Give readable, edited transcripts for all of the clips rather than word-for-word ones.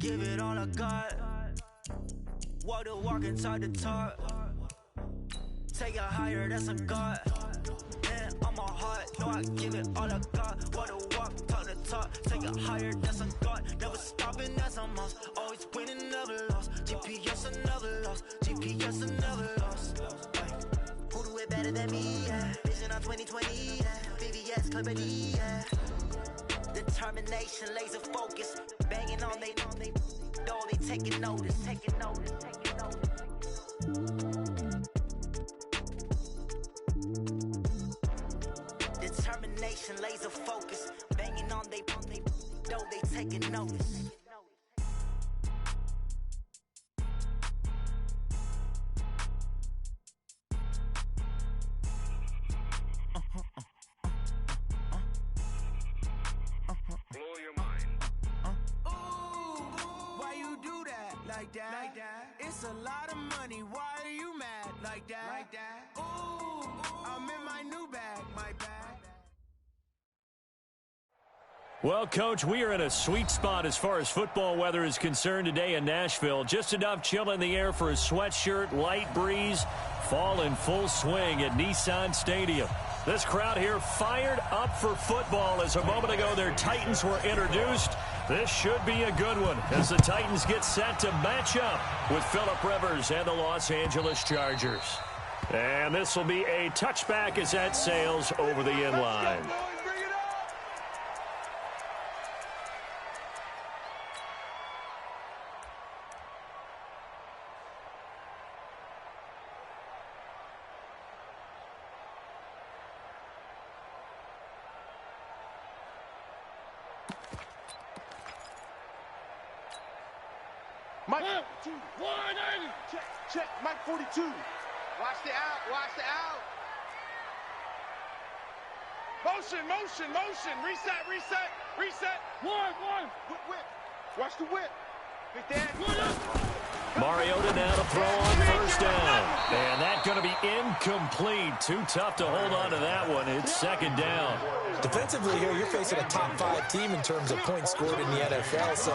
give it all I got. Walk the walk inside the talk. Take it higher, that's a God. Man, I'm a heart, know I give it all I got. Walk the walk, talk the talk. Take it higher, that's a God. Never stopping, that's a must. Always winning, never lost. GPS, I never lost. GPS, I never lost. Who do it better than me? Yeah. Vision on 2020. Yeah. VVS, Clarity. Yeah. Determination, laser focus. Banging on they though they taking notice. Taking notice. Taking notice. Determination, laser focus. Banging on they though they taking notice. It's a lot of money, why are you mad like that? Ooh, I'm in my new bag, my bag. Well, Coach, we are in a sweet spot as far as football weather is concerned today in Nashville. Just enough chill in the air for a sweatshirt, light breeze, fall in full swing at Nissan Stadium. This crowd here fired up for football as a moment ago their Titans were introduced. This should be a good one as the Titans get set to match up with Phillip Rivers and the Los Angeles Chargers. And this will be a touchback as that sails over the end line. Mike 42, 180. Check, Mike 42. Watch the out, watch the out. Motion. Reset. One. Whip. Watch the whip. Big Dan. Mariota now to throw on first down. And that's going to be incomplete. Too tough to hold on to that one. It's second down. Defensively here, you're facing a top-5 team in terms of points scored in the NFL. So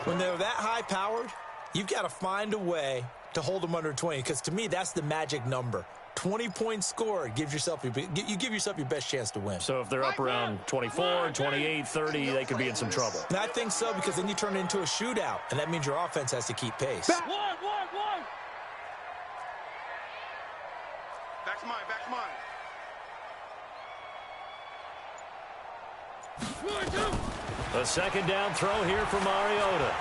when they're that high-powered, you've got to find a way to hold them under 20, because to me, that's the magic number. 20 points scored, you give yourself your best chance to win. So if they're up around 24, 28, 30, they could be in some trouble. And I think so, because then you turn it into a shootout, and that means your offense has to keep pace. One. Back's mine. A second down throw here for Mariota.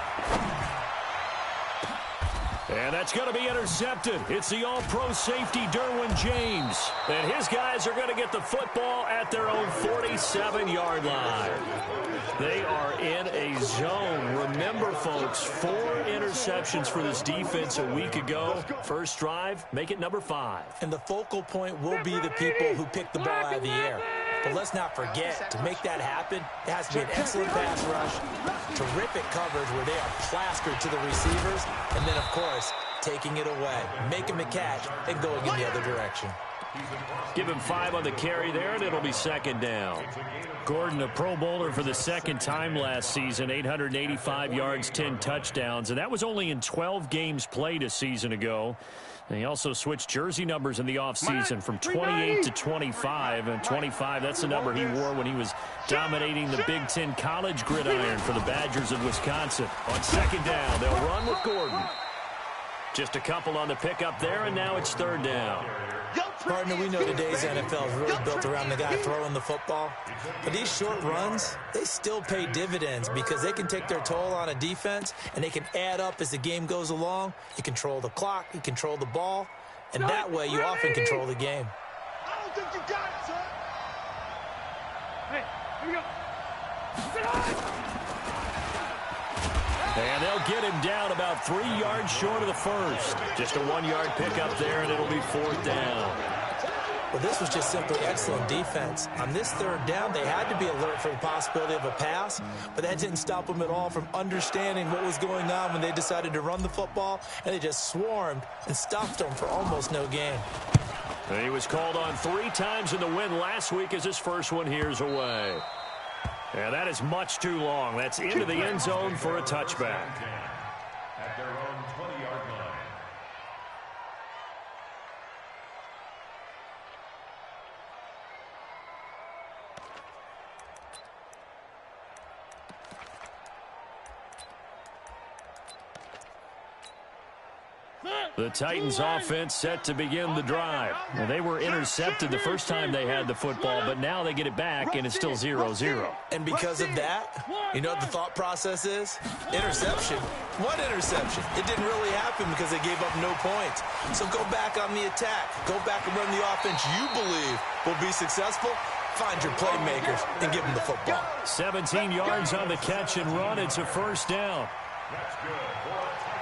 And that's going to be intercepted. It's the all-pro safety, Derwin James. And his guys are going to get the football at their own 47-yard line. They are in a zone. Remember, folks, 4 interceptions for this defense a week ago. First drive, make it number 5. And the focal point will be the people who pick the ball out of the air. But let's not forget, to make that happen, it has to be an excellent pass rush, terrific coverage where they are plastered to the receivers, and then, of course, taking it away, making the catch, and going in the other direction. Give him 5 on the carry there, and it'll be second down. Gordon, a Pro Bowler for the second time last season, 885 yards, 10 touchdowns, and that was only in 12 games played a season ago. And he also switched jersey numbers in the offseason from 28 to 25. And 25, that's the number he wore when he was dominating the Big Ten college gridiron for the Badgers of Wisconsin. On second down, they'll run with Gordon. Just a couple on the pickup there, and now it's third down. Partner, we know today's NFL is really built around the guy throwing the football. But these short runs, they still pay dividends because they can take their toll on a defense, and they can add up as the game goes along. You control the clock, you control the ball, and that way you often control the game. I don't think you got it, son. Hey, here we go. And they'll get him down about 3 yards short of the first. Just a 1-yard pickup there, and it'll be fourth down. Well, this was just simply excellent defense. On this third down, they had to be alert for the possibility of a pass, but that didn't stop them at all from understanding what was going on when they decided to run the football, and they just swarmed and stuffed them for almost no gain. And he was called on 3 times in the win last week as his first one here's away. And that is much too long. That's into the end zone for a touchback. At their own 20-yard line. The Titans offense set to begin the drive. Well, they were intercepted the first time they had the football, but now they get it back, and it's still 0-0. And because of that, you know what the thought process is? Interception. What interception? It didn't really happen because they gave up no points. So go back on the attack. Go back and run the offense you believe will be successful. Find your playmakers and give them the football. 17 yards on the catch and run. It's a first down. That's good.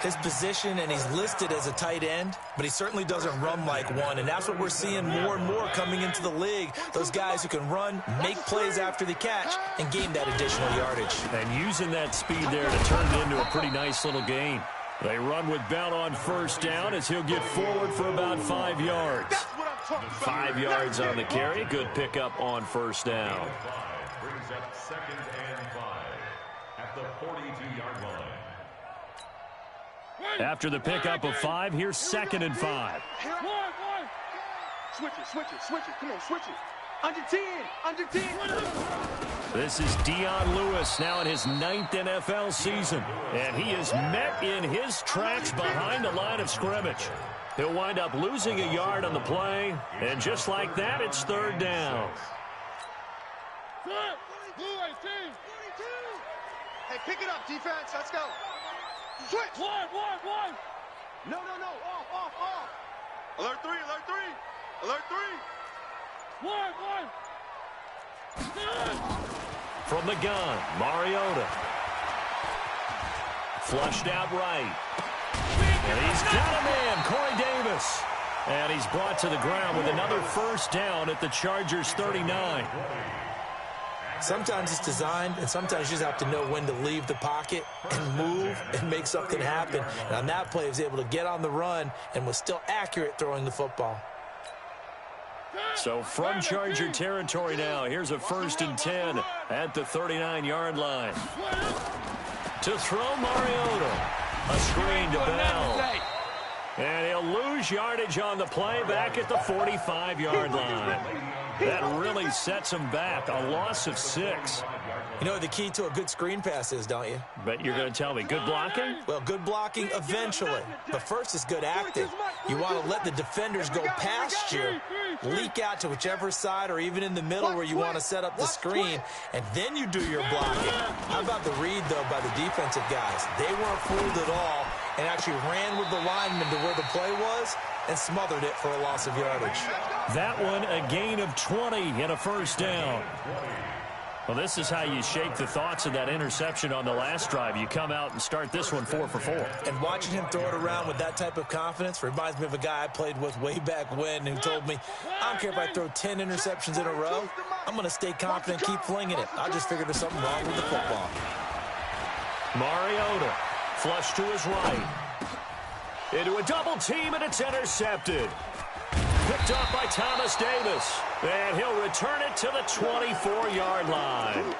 His position, and he's listed as a tight end, but he certainly doesn't run like one, and that's what we're seeing more and more coming into the league. Those guys who can run, make plays after the catch, and gain that additional yardage. And using that speed there to turn it into a pretty nice little gain. They run with Bell on first down as he'll get forward for about 5 yards. 5 yards on the carry. Good pickup on first down. Brings up 2nd and 5 at the 42-yard line. After the pickup of 5, here's 2nd and 5. Switch it. Come on, switch it. Under 10. This is Dion Lewis now in his 9th NFL season. And he is met in his tracks behind the line of scrimmage. He'll wind up losing a yard on the play. And just like that, it's 3rd down. Hey, pick it up, defense. Let's go. Switch. One. No. Off. Alert 3. One. From the gun, Mariota. Flushed out right. And he's got a man, Corey Davis. And he's brought to the ground with another first down at the Chargers' 39. Sometimes it's designed, and sometimes you just have to know when to leave the pocket and move and make something happen. And on that play, he was able to get on the run and was still accurate throwing the football. So from Charger territory now, here's a 1st and 10 at the 39-yard line. To throw Mariota. A screen to Bell. And he'll lose yardage on the play back at the 45-yard line. That really sets him back. A loss of 6. You know what the key to a good screen pass is, don't you? But you're going to tell me, good blocking? Well, good blocking eventually. But first is good acting. You want to let the defenders go past you, leak out to whichever side or even in the middle where you want to set up the screen, and then you do your blocking. How about the read, though, by the defensive guys? They weren't fooled at all and actually ran with the lineman to where the play was and smothered it for a loss of yardage. That one, a gain of 20 and a first down. Well, this is how you shake the thoughts of that interception on the last drive. You come out and start this one 4 for 4. And watching him throw it around with that type of confidence reminds me of a guy I played with way back when who told me, I don't care if I throw 10 interceptions in a row. I'm going to stay confident, keep flinging it. I just figured there's something wrong with the football. Mariota, flush to his right. Into a double team, and it's intercepted. Picked up by Thomas Davis. And he'll return it to the 24-yard line.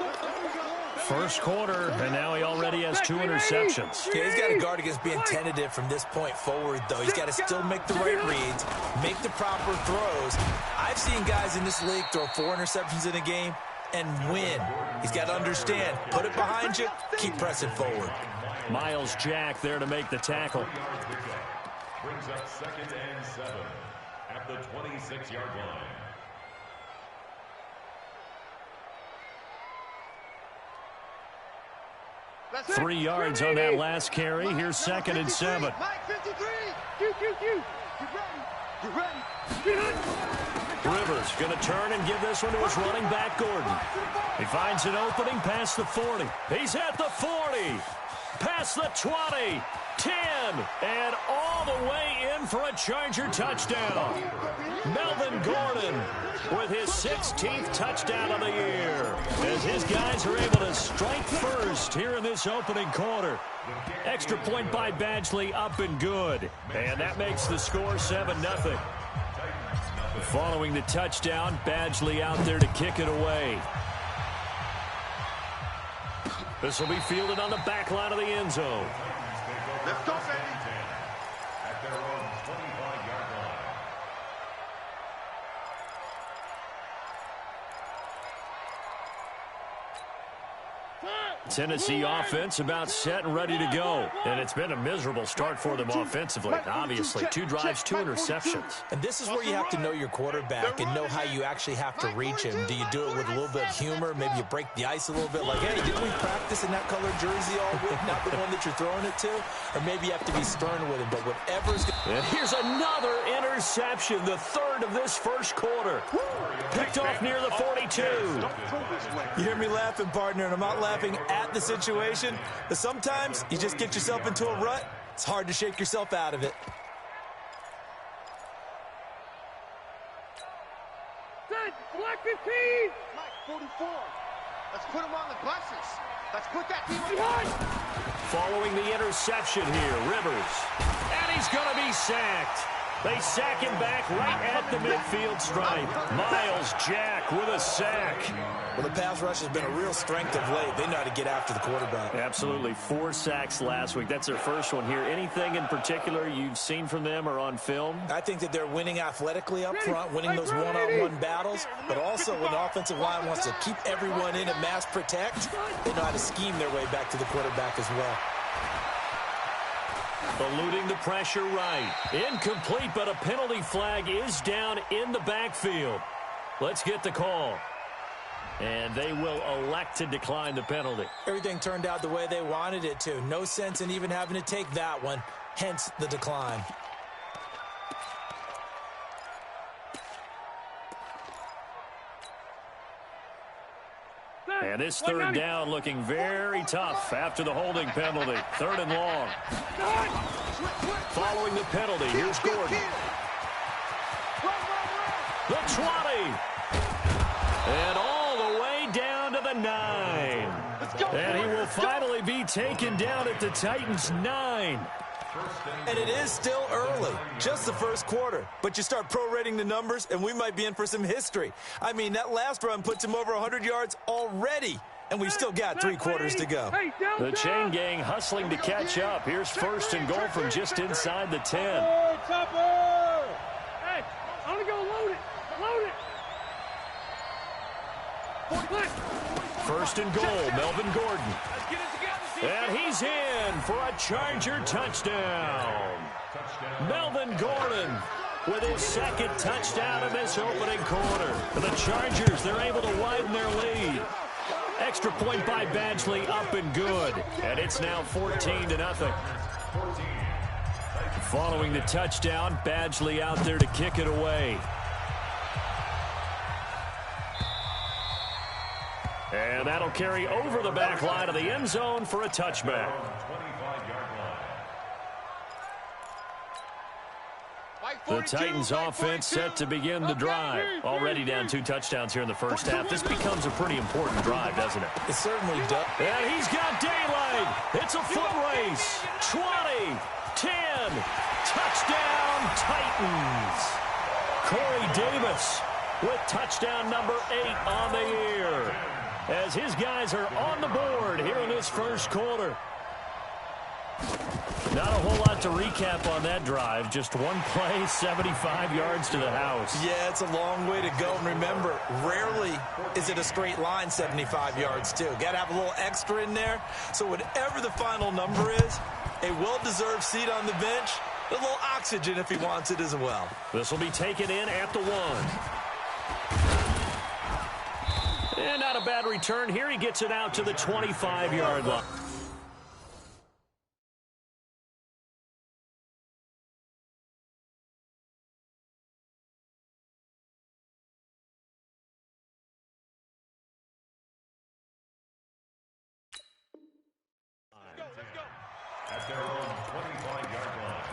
First quarter, and now he already has 2 interceptions. Okay, he's got to guard against being tentative from this point forward, though. He's got to still make the right reads, make the proper throws. I've seen guys in this league throw 4 interceptions in a game and win. He's got to understand, put it behind you, keep pressing forward. Miles Jack there to make the tackle. Brings up 2nd and 7 at the 26-yard line. 3 yards on that last carry. Here's 2nd and 7. Rivers going to turn and give this one to his running back, Gordon. He finds an opening past the 40. He's at the 40. Past the 20. 10. And all the way in for a Charger touchdown. Melvin Gordon with his 16th touchdown of the year, as his guys are able to strike first here in this opening quarter. Extra point by Badgley, up and good. And that makes the score 7-0. Following the touchdown, Badgley out there to kick it away. This will be fielded on the back line of the end zone. Let's go, baby. At their own 25-yard line. Tennessee offense about set and ready to go. And it's been a miserable start for them offensively. Obviously, 2 drives, 2 interceptions. And this is where you have to know your quarterback and know how you actually have to reach him. Do you do it with a little bit of humor? Maybe you break the ice a little bit like, hey, didn't we practice in that colored jersey all week, not the one that you're throwing it to? Or maybe you have to be stern with him, but whatever's... And here's another interception, the 3rd of this first quarter. Picked off near the 42. You hear me laughing, partner, and I'm not laughing at the situation, but sometimes you just get yourself into a rut. It's hard to shake yourself out of it. Black 15. Mike, 44. Let's put him on the buses. Let's put that team behind. Following the interception here, Rivers. And he's going to be sacked. They sack him back right at the midfield stripe. Miles Jack with a sack. Well, the pass rush has been a real strength of late. They know how to get after the quarterback. Absolutely. 4 sacks last week. That's their first one here. Anything in particular you've seen from them or on film? I think that they're winning athletically up front, winning those one-on-one battles, but also when the offensive line wants to keep everyone in and mass protect, they know how to scheme their way back to the quarterback as well. Eluding the pressure right. Incomplete, but a penalty flag is down in the backfield. Let's get the call. And they will elect to decline the penalty. Everything turned out the way they wanted it to. No sense in even having to take that one, hence the decline. And this 3rd down looking very tough after the holding penalty. 3rd and long. Following the penalty, here's Gordon. The 20. And all the way down to the 9. And he will finally be taken down at the Titans' 9. And it is still early, just the first quarter. But you start prorating the numbers, and we might be in for some history. I mean, that last run puts him over 100 yards already, and we've still got 3 quarters to go. The chain gang hustling to catch up. Here's 1st and goal from just inside the 10. Hey, I'm going to go load it. Load it. 1st and goal, Melvin Gordon. And he's in for a Charger touchdown. Melvin Gordon with his 2nd touchdown of this opening quarter. For the Chargers, they're able to widen their lead. Extra point by Badgley up and good. And it's now 14-0. Following the touchdown, Badgley out there to kick it away. And that'll carry over the back line of the end zone for a touchback. The Titans offense set to begin the drive. Already down 2 touchdowns here in the first half. This becomes a pretty important drive, doesn't it? It certainly does. And he's got daylight. It's a foot race. 20, 10, touchdown Titans. Corey Davis with touchdown number 8 on the year, as his guys are on the board here in this first quarter. Not a whole lot to recap on that drive. Just one play, 75 yards to the house. Yeah, it's a long way to go. And remember, rarely is it a straight line 75 yards, too. Got to have a little extra in there. So whatever the final number is, a well-deserved seat on the bench, a little oxygen if he wants it as well. This will be taken in at the 1. And not a bad return here. He gets it out to the 25-yard line. At their own 25-yard line.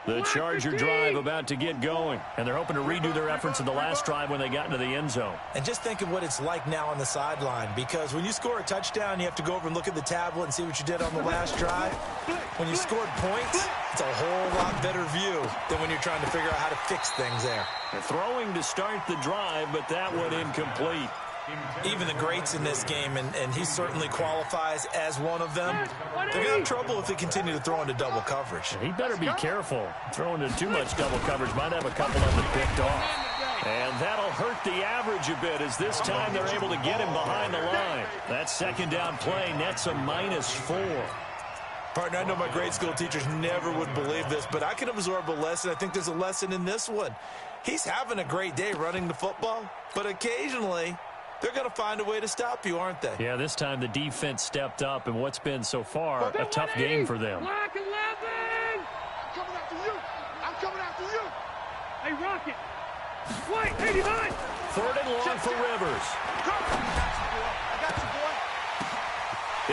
The Charger drive about to get going, and they're hoping to redo their efforts in the last drive when they got into the end zone. And just think of what it's like now on the sideline, because when you score a touchdown, you have to go over and look at the tablet and see what you did on the last drive. When you scored points, it's a whole lot better view than when you're trying to figure out how to fix things there. They're throwing to start the drive, but that one incomplete. Even the greats in this game, and he certainly qualifies as one of them, they're going to have trouble if they continue to throw into double coverage. He better be careful. Throwing into too much double coverage might have a couple of them picked off. And that'll hurt the average a bit, as this time they're able to get him behind the line. That second down play nets a -4. Partner, I know my grade school teachers never would believe this, but I can absorb a lesson. I think there's a lesson in this one. He's having a great day running the football, but occasionally they're going to find a way to stop you, aren't they? Yeah, this time the defense stepped up in what's been so far a tough game for them. Block 11! I'm coming after you! I'm coming after you! Hey, Rocket! White, 89! Third and long for Rivers. I got you, boy.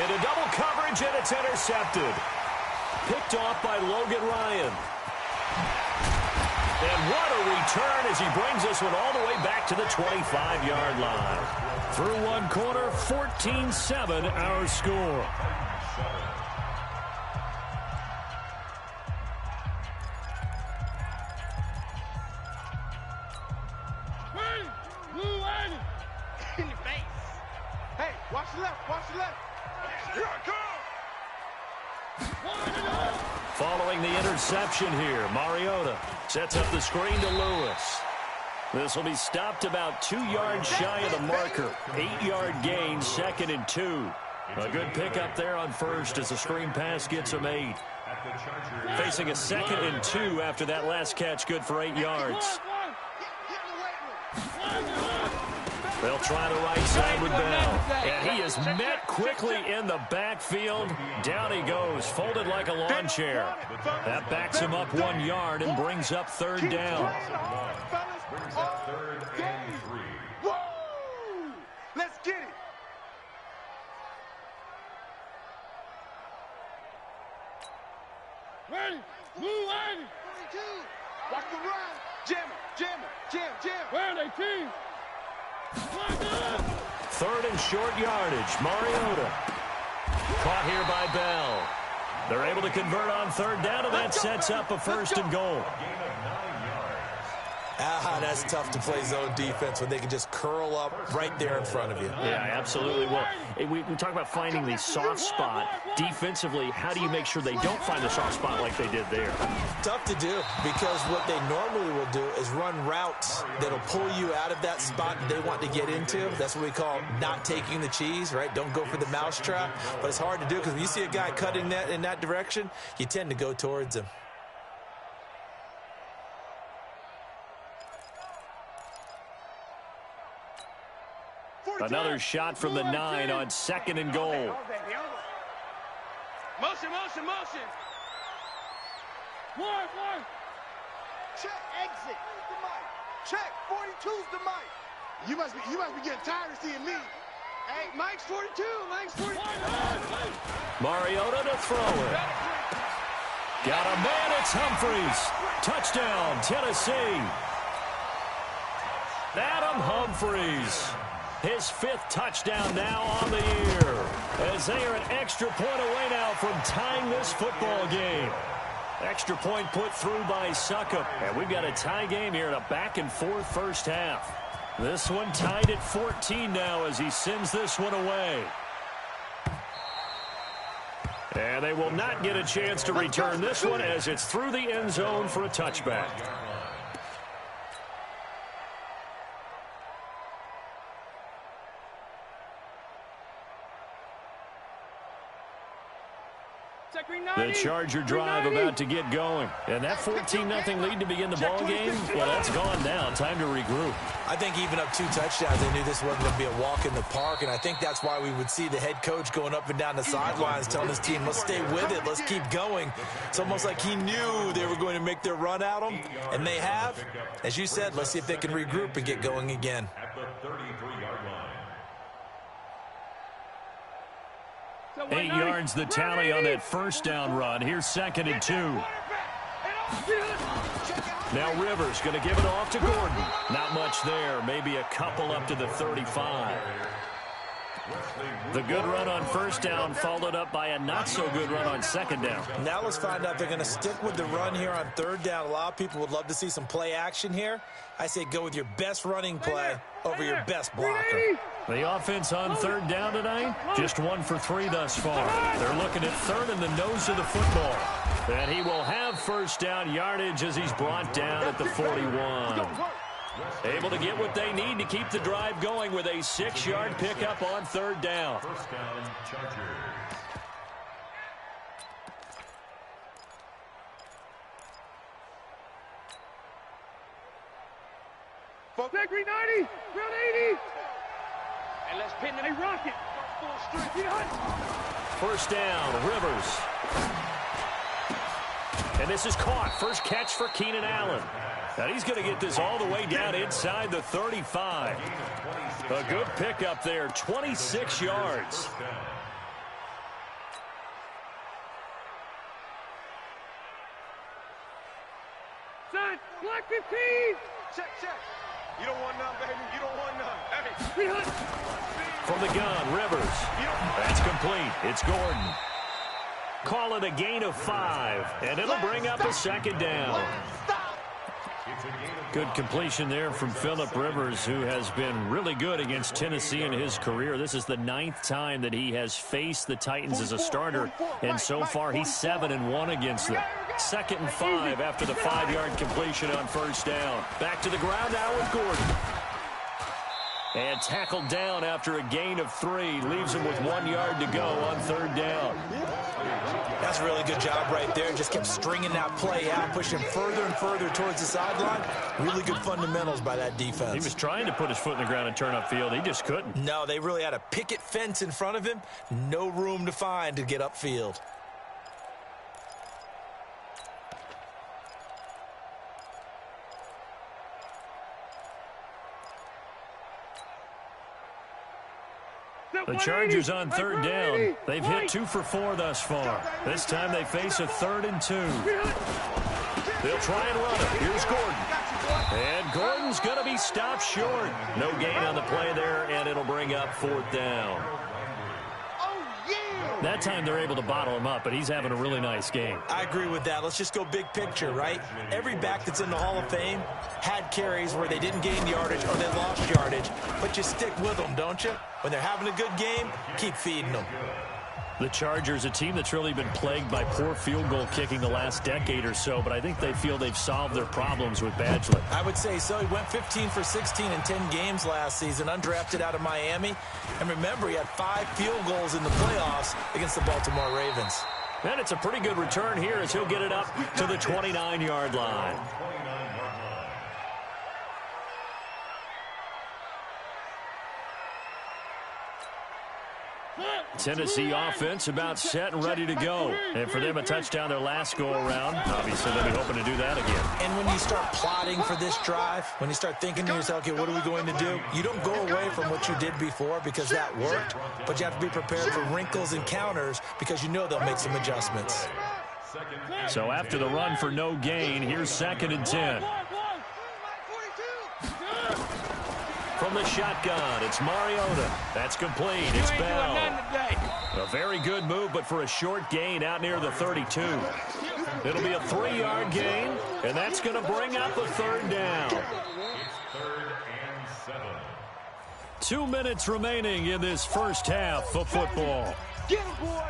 Into double coverage, and it's intercepted. Picked off by Logan Ryan. And what a return as he brings this one all the way back to the 25-yard line. Through one quarter, 14-7 our score. In your face. Hey, watch the left, watch the left. Here I come. Following the interception here, Mariota sets up the screen to Lewis. This will be stopped about 2 yards shy of the marker. 8-yard gain, 2nd and 2. A good pickup there on first as the screen pass gets him 8. Facing a 2nd and 2 after that last catch, good for 8 yards. They'll try the right side with Bell. And he is met quickly in the backfield. Down he goes, folded like a lawn chair. That backs him up 1 yard and brings up third down. Brings up 3rd and 3. Woo! Let's get it. Ready? Move ready. 42. Watch the run. Jam it, jam it, jam. Where are they, team? 3rd and short yardage. Mariota. Caught here by Bell. They're able to convert on third down, and that sets up a 1st and goal. That's tough to play zone defense when they can just curl up right there in front of you. Yeah, absolutely. Well, we talk about finding the soft spot. Defensively, how do you make sure they don't find the soft spot like they did there? Tough to do, because what they normally will do is run routes that'll pull you out of that spot that they want to get into. That's what we call not taking the cheese, right? Don't go for the mousetrap. But it's hard to do, because when you see a guy cutting that in that direction, you tend to go towards him. Another shot from the 9 on 2nd and goal. Motion. One. Check exit. Check 42's the mic. You must be getting tired of seeing me. Hey, Mike's 42. Mariota to throw it. Got a man, it's Humphries. Touchdown, Tennessee. Adam Humphries. His 5th touchdown now on the year, as they are an extra point away now from tying this football game. Extra point put through by Succop. And we've got a tie game here in a back-and-forth first half. This one tied at 14 now as he sends this one away. And they will not get a chance to return this one as it's through the end zone for a touchback. The Charger drive about to get going. And that 14-0 lead to begin the ball game, well, that's gone now. Time to regroup. I think even up 2 touchdowns, they knew this wasn't going to be a walk in the park, and I think that's why we would see the head coach going up and down the sidelines telling his team, let's stay with it, let's keep going. It's almost like he knew they were going to make their run at him, and they have. As you said, let's see if they can regroup and get going again. At the 33-yard line. 8 yards the tally on that first down run. Here's 2nd and 2. Now Rivers going to give it off to Gordon. Not much there. Maybe a couple up to the 35. The good run on first down followed up by a not-so-good run on second down. Now let's find out if they're going to stick with the run here on third down. A lot of people would love to see some play action here. I say go with your best running play over your best blocker. The offense on third down tonight, just 1 for 3 thus far. They're looking at third in the nose of the football. And he will have first down yardage as he's brought down at the 41. Able to get what they need to keep the drive going with a 6-yard pickup on third down. First down, Chargers. Green 90, round 80. And let's pin a rocket. First down, Rivers. And this is caught. First catch for Keenan Allen. And he's going to get this all the way down inside the 35. A good pickup there, 26 yards. Son, block 15. Check. You don't want none, baby. You don't want none. Hey. From the gun, Rivers. That's complete. It's Gordon. Call it a gain of 5, and it'll bring up a second down. Good completion there from Phillip Rivers, who has been really good against Tennessee in his career. This is the 9th time that he has faced the Titans as a starter, and so far he's 7-1 against them. 2nd and 5 after the 5-yard completion on first down. Back to the ground now with Gordon. And tackled down after a gain of 3. Leaves him with 1 yard to go on third down. That's a really good job right there. Just kept stringing that play out, pushing further and further towards the sideline. Really good fundamentals by that defense. He was trying to put his foot in the ground and turn upfield. He just couldn't. No, they really had a picket fence in front of him. No room to find to get upfield. The Chargers on third down. They've hit 2 for 4 thus far. This time they face a 3rd and 2. They'll try and run it. Here's Gordon. And Gordon's going to be stopped short. No gain on the play there, and it'll bring up 4th down. That time they're able to bottle him up, but he's having a really nice game. I agree with that. Let's just go big picture, right? Every back that's in the Hall of Fame had carries where they didn't gain yardage or they lost yardage, but you stick with them, don't you? When they're having a good game, keep feeding them. The Chargers, a team that's really been plagued by poor field goal kicking the last decade or so, but I think they feel they've solved their problems with Badgley. I would say so. He went 15 for 16 in 10 games last season, undrafted out of Miami. And remember, he had 5 field goals in the playoffs against the Baltimore Ravens. And it's a pretty good return here as he'll get it up to the 29-yard line. Tennessee offense about set and ready to go. And for them, a touchdown their last go-around. Obviously, they'll be hoping to do that again. And when you start plotting for this drive, when you start thinking to yourself, okay, what are we going to do? You don't go away from what you did before because that worked, but you have to be prepared for wrinkles and counters because you know they'll make some adjustments. So after the run for no gain, here's 2nd and 10. From the shotgun, it's Mariota. That's complete. It's Bell. A very good move, but for a short gain out near the 32. It'll be a 3-yard gain, and that's going to bring up a 3rd down. 3rd and 7. 2 minutes remaining in this first half of football. Get him, boy.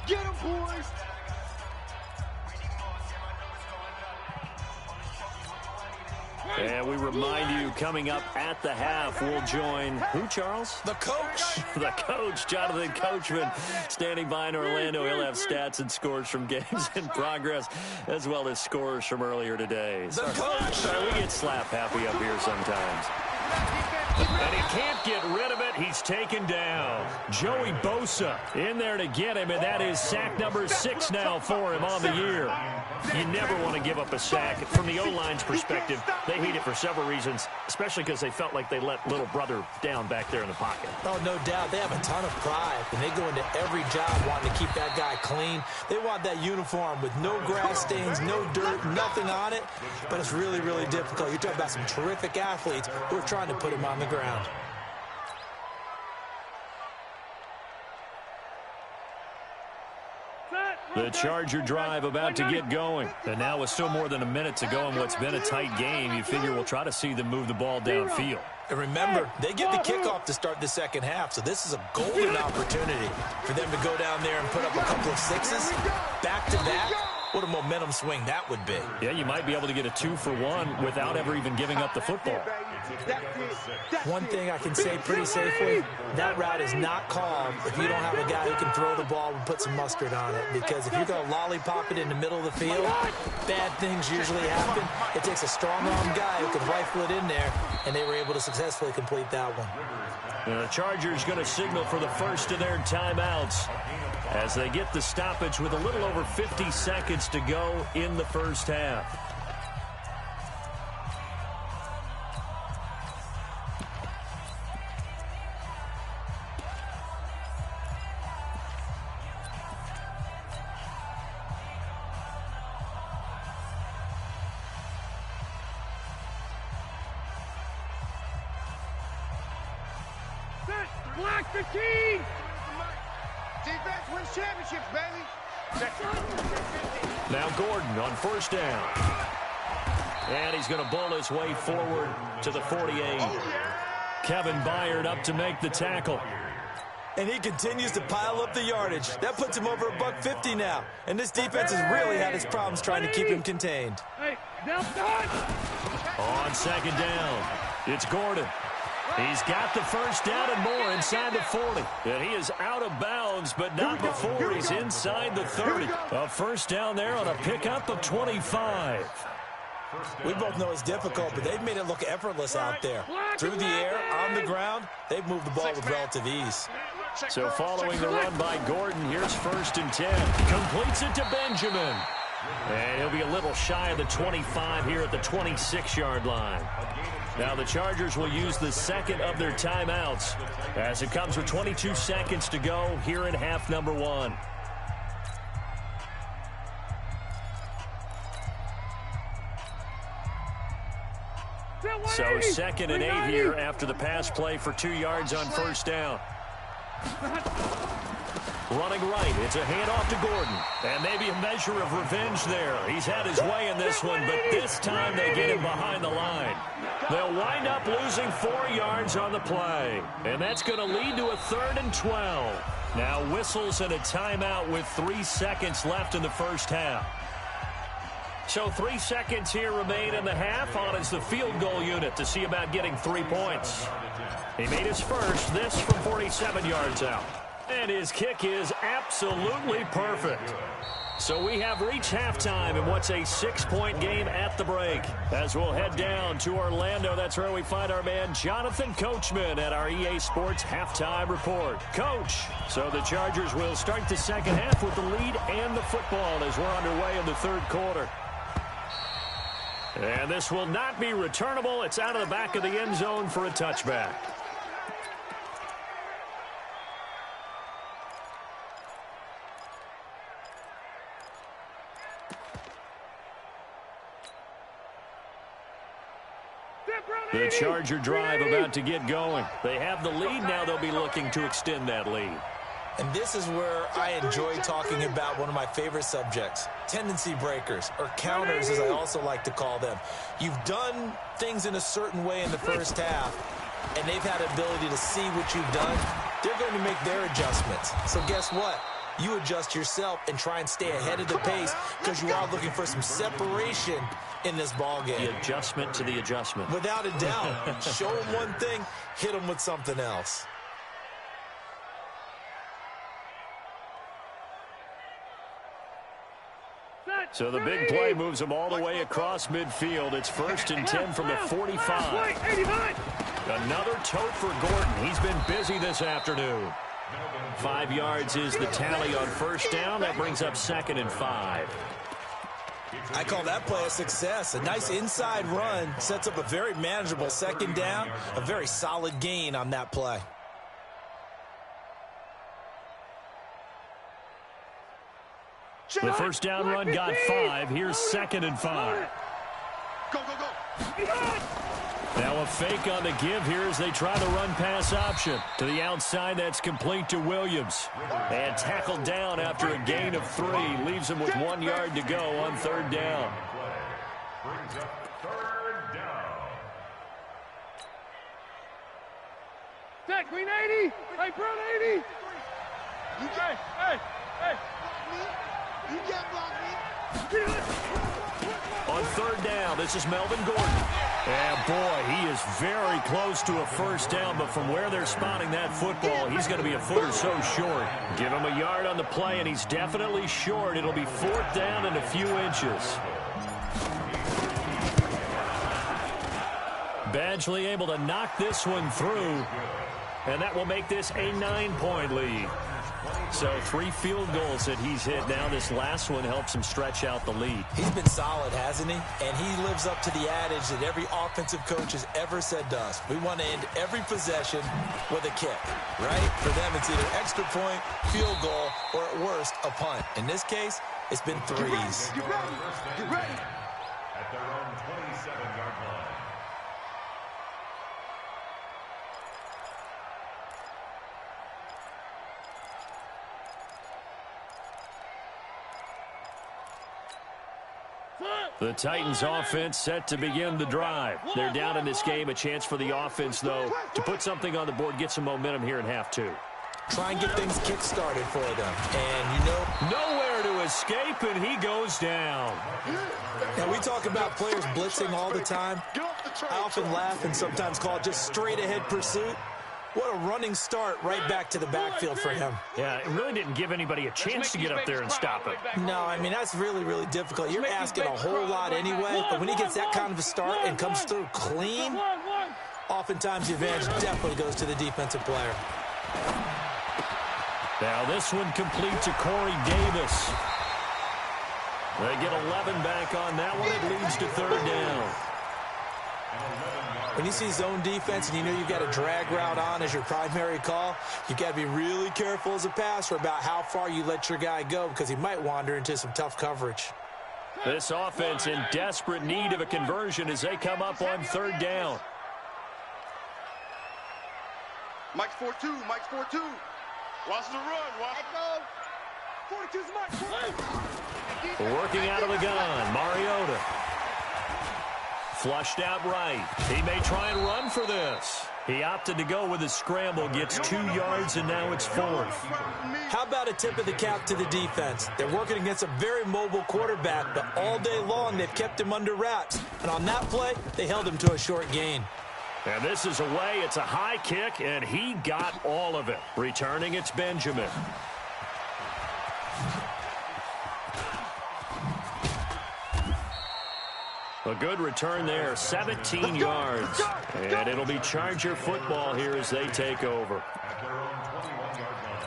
Get him, boys. And we remind you, coming up at the half, we'll join who, Charles? The coach. The coach, Jonathan Coachman, standing by in Orlando. He'll have stats and scores from games in progress, as well as scores from earlier today. The coach. We get slap happy up here sometimes. And he can't get rid of it. He's taken down. Joey Bosa in there to get him, and that is sack number 6 now for him on the year. You never want to give up a sack. From the O-line's perspective, they hate it for several reasons, especially because they felt like they let little brother down back there in the pocket. Oh, no doubt. They have a ton of pride, and they go into every job wanting to keep that guy clean. They want that uniform with no grass stains, no dirt, nothing on it, but it's really, really difficult. You're talking about some terrific athletes who are trying to put him on the ground. The Charger drive about to get going. And now with still more than a minute to go in what's been a tight game, you figure we'll try to see them move the ball downfield. And remember, they get the kickoff to start the second half, so this is a golden opportunity for them to go down there and put up a couple of sixes back-to-back. What a momentum swing that would be. Yeah, you might be able to get a 2-for-1 without ever even giving up the football. One thing I can say pretty safely, that route is not called if you don't have a guy who can throw the ball and put some mustard on it. Because if you're going to lollipop it in the middle of the field, bad things usually happen. It takes a strong-arm guy who can rifle it in there, and they were able to successfully complete that one. And the Chargers going to signal for the first of their timeouts as they get the stoppage with a little over 50 seconds to go in the first half. Block 15! Defense wins championships, baby! Now Gordon on first down. And he's going to bull his way forward to the 48. Kevin Byard up to make the tackle. And he continues to pile up the yardage. That puts him over $150 now. And this defense has really had its problems trying to keep him contained. On second down, it's Gordon. He's got the first down and more inside the 40. And he is out of bounds, but not before he's inside the 30. A first down there on a pickup of 25. We both know it's difficult, but they've made it look effortless out there. Through the air, on the ground, they've moved the ball with relative ease. So following the run by Gordon, here's first and 10. Completes it to Benjamin. And he'll be a little shy of the 25 here at the 26-yard line. Now the Chargers will use the second of their timeouts as it comes with 22 seconds to go here in half number one. So second and 8 here after the pass play for 2 yards on first down. Running right, it's a handoff to Gordon. And maybe a measure of revenge there. He's had his way in this one, but this time they get him behind the line. They'll wind up losing 4 yards on the play. And that's going to lead to a 3rd and 12. Now whistles and a timeout with 3 seconds left in the first half. So 3 seconds here remain in the half on as the field goal unit to see about getting 3 points. He made his first, this from 47 yards out. And his kick is absolutely perfect. So we have reached halftime in what's a 6-point game at the break. As we'll head down to Orlando, that's where we find our man Jonathan Coachman at our EA Sports Halftime Report. Coach, so the Chargers will start the second half with the lead and the football as we're underway in the third quarter. And this will not be returnable. It's out of the back of the end zone for a touchback. The Charger drive about to get going. They have the lead. Now they'll be looking to extend that lead. And this is where I enjoy talking about one of my favorite subjects, tendency breakers, or counters as I also like to call them. You've done things in a certain way in the first half, and they've had the ability to see what you've done. They're going to make their adjustments. So guess what? You adjust yourself and try and stay ahead of the pace because you are looking for some separation in this ball game. The adjustment to the adjustment. Without a doubt. Show them one thing, hit them with something else. So the big play moves them all the way across midfield. It's first and 10 from the 45. Another tote for Gordon. He's been busy this afternoon. 5 yards is the tally on first down. That brings up 2nd and 5. I call that play a success. A nice inside run sets up a very manageable second down, a very solid gain on that play. The first down run got 5. Here's 2nd and 5. Go, go, go. Now a fake on the give here as they try the run-pass option. To the outside, that's complete to Williams. And tackled down after a gain of 3. Leaves him with 1 yard to go on 3rd down. Brings up 3rd down. Jack, green 80. Hey, Brown 80. Hey. You can't block me. On 3rd down, this is Melvin Gordon. And boy, he is very close to a first down, but from where they're spotting that football, he's going to be a foot or so short. Give him a yard on the play, and he's definitely short. It'll be 4th down and a few inches. Badgley able to knock this one through, and that will make this a 9-point lead. So 3 field goals that he's hit now. This last one helps him stretch out the lead. He's been solid, hasn't he? And he lives up to the adage that every offensive coach has ever said to us. We want to end every possession with a kick, right? For them, it's either extra point, field goal, or at worst, a punt. In this case, it's been 3s. Get ready. Get ready. At their own 27-yard line. The Titans offense set to begin the drive. They're down in this game. A chance for the offense, though, to put something on the board, get some momentum here in half 2. Try and get things kick-started for them. And, you know, nowhere to escape, and he goes down. Now, we talk about players blitzing all the time. I often laugh and sometimes call it just straight-ahead pursuit. What a running start right back to the backfield for him. Yeah, it really didn't give anybody a chance to get up there and stop him. No, I mean, that's really, really difficult. You're asking a whole lot anyway, but when he gets that kind of a start and comes through clean, oftentimes the advantage definitely goes to the defensive player. Now this one complete to Corey Davis. They get 11 back on that one. It leads to 3rd down. When you see zone defense and you know you've got a drag route on as your primary call, you've got to be really careful as a passer about how far you let your guy go because he might wander into some tough coverage. This offense in desperate need of a conversion as they come up on 3rd down. Mike's 4-2. Mike's 4-2. Watch the run. Watch it go. 42's Mike. Working out of the gun, Mariota. Flushed out right. He may try and run for this. He opted to go with a scramble, gets 2 yards, and now it's 4th. How about a tip of the cap to the defense? They're working against a very mobile quarterback, but all day long they've kept him under wraps. And on that play, they held him to a short gain. And this is away. It's a high kick, and he got all of it. Returning, it's Benjamin. A good return there, 17 yards. And it'll be Charger football here as they take over. At their own 21-yard line.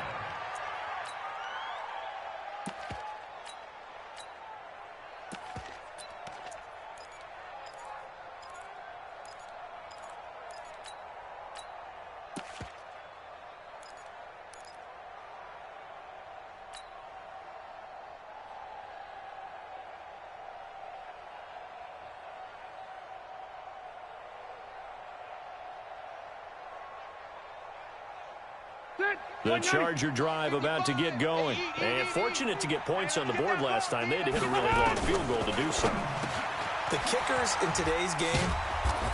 The Charger drive about to get going. And fortunate to get points on the board last time. They had to hit a really long field goal to do so. The kickers in today's game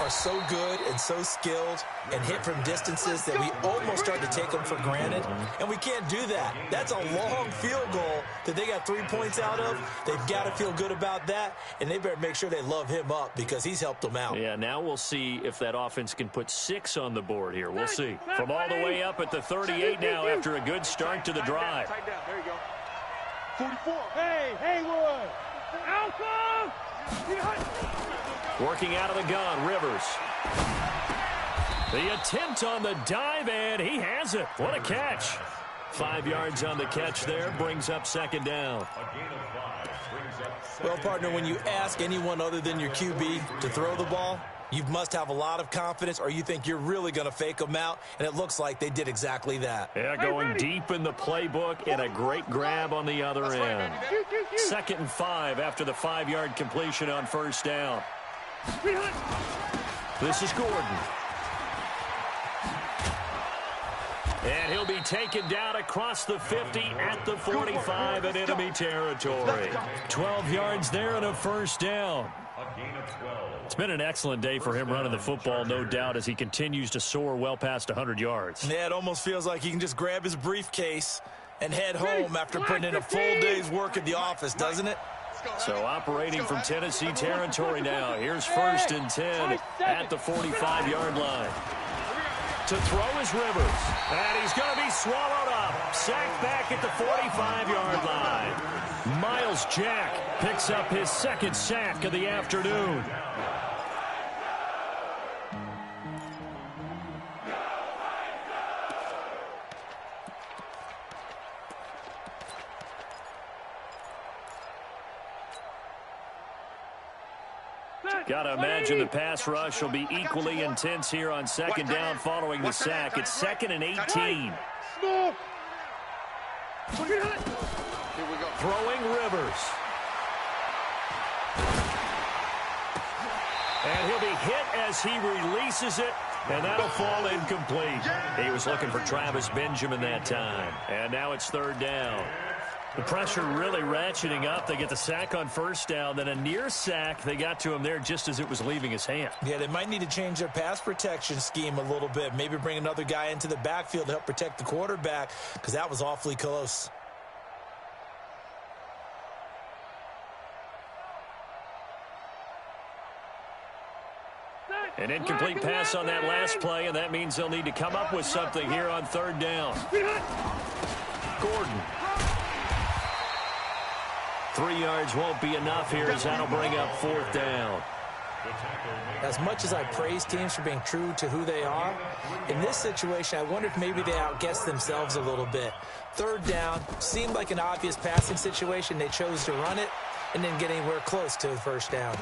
are so good and so skilled and hit from distances that we almost start to take them for granted. And we can't do that. That's a long field goal that they got 3 points out of. They've got to feel good about that, and they better make sure they love him up because he's helped them out. Yeah, now we'll see if that offense can put 6 on the board here. We'll see. From all the way up at the 38 now after a good start to the drive. Tight down. There you go. 44. Hey, Haywood. Alpha. Working out of the gun, Rivers. The attempt on the dive, and he has it. What a catch. 5 yards on the catch there, brings up second down. A gain of 5 brings up second. Well, partner, when you ask anyone other than your QB to throw the ball, you must have a lot of confidence, or you think you're really going to fake them out, and it looks like they did exactly that. Yeah, going deep in the playbook, and a great grab on the other end. 2nd and 5 after the 5-yard completion on first down. This is Gordon. And he'll be taken down across the 50 at the 45 in enemy territory. 12 yards there and a first down. A gain of 12. It's been an excellent day for him running the football, no doubt, as he continues to soar well past 100 yards. Yeah, it almost feels like he can just grab his briefcase and head home after putting in a full day's work at the office, doesn't it? So operating from Tennessee territory now. Here's 1st and 10 at the 45-yard line. To throw is Rivers. And he's going to be swallowed up. Sacked back at the 45-yard line. Miles Jack picks up his 2nd sack of the afternoon. Got to imagine the pass rush will be equally intense here on 2nd down following the sack. It's 2nd and 18. Throwing Rivers. And he'll be hit as he releases it, and that'll fall incomplete. He was looking for Travis Benjamin that time. And now it's 3rd down. The pressure really ratcheting up. They get the sack on first down, then a near sack. They got to him there just as it was leaving his hand. Yeah, they might need to change their pass protection scheme a little bit. Maybe bring another guy into the backfield to help protect the quarterback, because that was awfully close. An incomplete pass on that last play, and that means they'll need to come up with something here on 3rd down. Gordon. 3 yards won't be enough here, as that'll bring up 4th down. As much as I praise teams for being true to who they are, in this situation, I wonder if maybe they outguessed themselves a little bit. 3rd down seemed like an obvious passing situation. They chose to run it and didn't get anywhere close to the 1st down.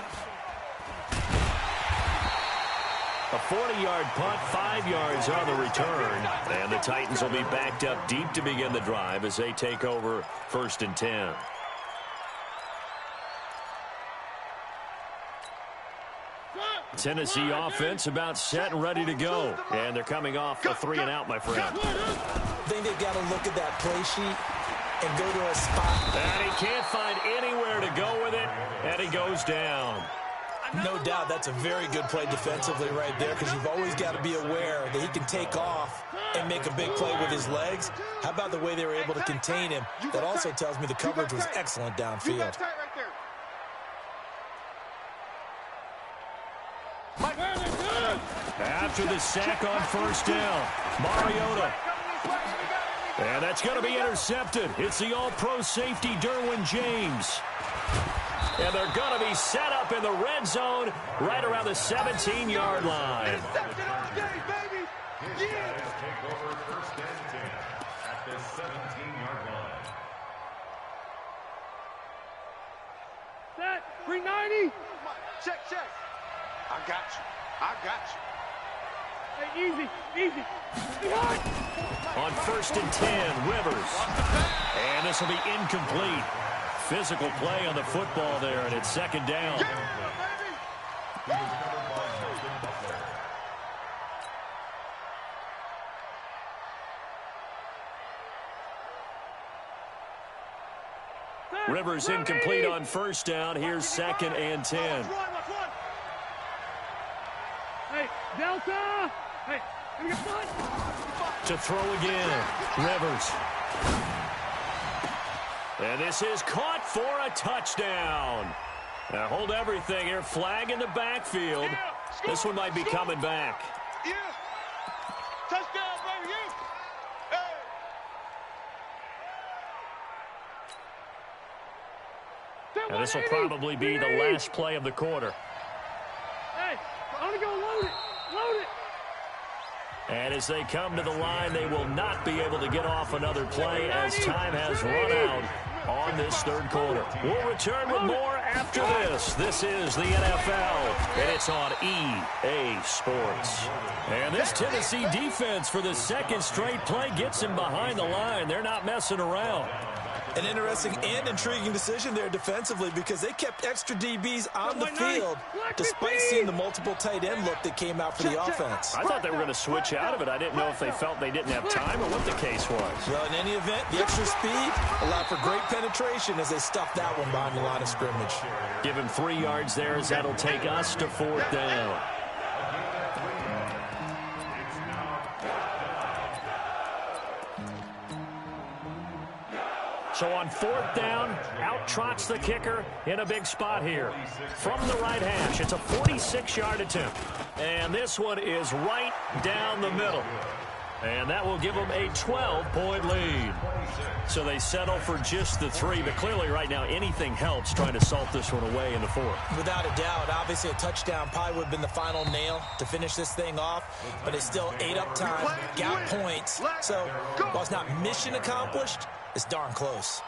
A 40-yard punt, 5 yards on the return. And the Titans will be backed up deep to begin the drive as they take over 1st and 10. Tennessee offense about set and ready to go. And they're coming off a 3 and out, my friend. I think they've got to look at that play sheet and go to a spot. And he can't find anywhere to go with it, and he goes down. No doubt that's a very good play defensively right there, because you've always got to be aware that he can take off and make a big play with his legs. How about the way they were able to contain him? That also tells me the coverage was excellent downfield. After the sack on first down, Mariota. And that's going to be intercepted. It's the all-pro safety, Derwin James. And they're going to be set up in the red zone right around the 17-yard line. Take over 1st and 10 at the 17-yard line. Set. 390. Check. I got you. Hey, easy. On 1st and 10, Rivers. And this will be incomplete. Physical play on the football there, and it's 2nd down. Rivers incomplete on first down. Here's 2nd and 10. Hey, Delta. Hey, we got one. To throw again, Rivers. And this is caught for a touchdown. Now hold everything here. Flag in the backfield. This one might be coming back. Yeah. Touchdown, baby. Yeah. Hey. And this will probably be the last play of the quarter. Hey, I'm going to go load it. And as they come to the line, they will not be able to get off another play as time has run out on this third quarter. We'll return with more after this. This is the NFL, and it's on EA Sports. And this Tennessee defense for the second straight play gets him behind the line. They're not messing around. An interesting and intriguing decision there defensively because they kept extra DBs on the field despite seeing the multiple tight end look that came out for the offense. I thought they were going to switch out of it. I didn't know if they felt they didn't have time or what the case was. Well, in any event, the extra speed allowed for great penetration as they stuffed that one behind the line of scrimmage. Give him 3 yards there as that'll take us to 4th down. So on 4th down, out trots the kicker in a big spot here. From the right hash, it's a 46-yard attempt. And this one is right down the middle. And that will give them a 12-point lead. So they settle for just the 3, but clearly right now anything helps trying to salt this one away in the 4th. Without a doubt, obviously a touchdown probably would have been the final nail to finish this thing off, but it's still ate up time, got points. So while it's not mission accomplished, it's darn close.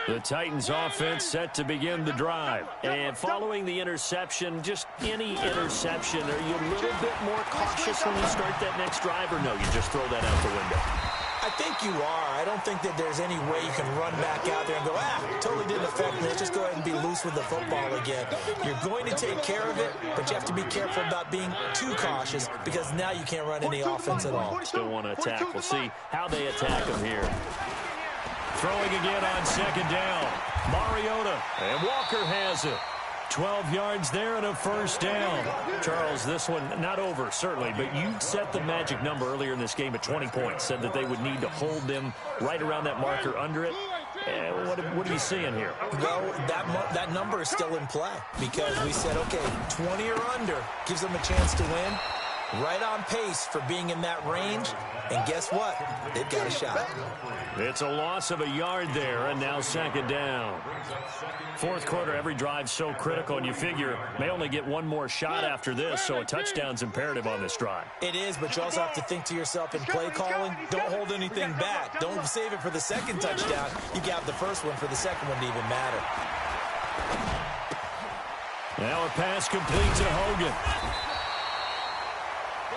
The Titans offense set to begin the drive. And following the interception, just any interception, are you a little bit more cautious when you start that next drive, or no, you just throw that out the window? I think you are. I don't think that there's any way you can run back out there and go, totally didn't affect me. Let's just go ahead and be loose with the football again. You're going to take care of it, but you have to be careful about being too cautious because now you can't run any offense at all. Still want to attack. We'll see how they attack them here. Throwing again on 2nd down. Mariota, and Walker has it. 12 yards there and a 1st down. Charles, this one not over, certainly, but you set the magic number earlier in this game at 20 points, said that they would need to hold them right around that marker under it. What are you seeing here? Well, that number is still in play because we said, okay, 20 or under gives them a chance to win. Right on pace for being in that range. And guess what? They've got a shot. It's a loss of a yard there, and now 2nd down. 4th quarter, every drive so critical, and you figure may only get one more shot after this, so a touchdown's imperative on this drive. It is, but you also have to think to yourself in play calling, don't hold anything back. Don't save it for the 2nd touchdown. You got the first one for the 2nd one to even matter. Now a pass complete to Hogan.